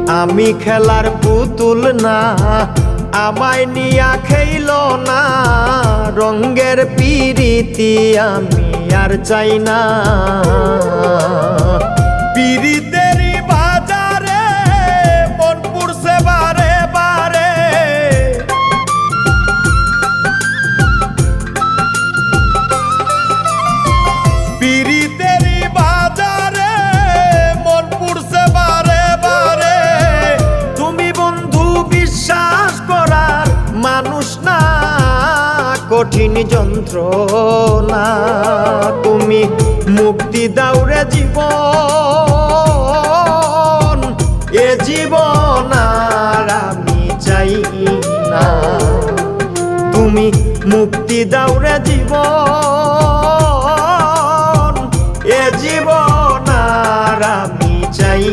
আমি খেলার পুতুল না, আমায় নিয়া খেইল না, রঙ্গের পিরিতি আমি আর চাই না। পিরিতেরই বাজারে মন পুড়ছে বারে বারে, পিরিতেরই বাজারে মন পুড়ছে বারে বারে। তুমি বন্ধু বিশ্বাস করার মানুষ না, কঠিন যন্ত্রণা। তুমি মুক্তি দাও রে জীবন, এ জীবন আর আমি চাই না। তুমি মুক্তি দাও রে জীবন, এ জীবন আর আমি চাই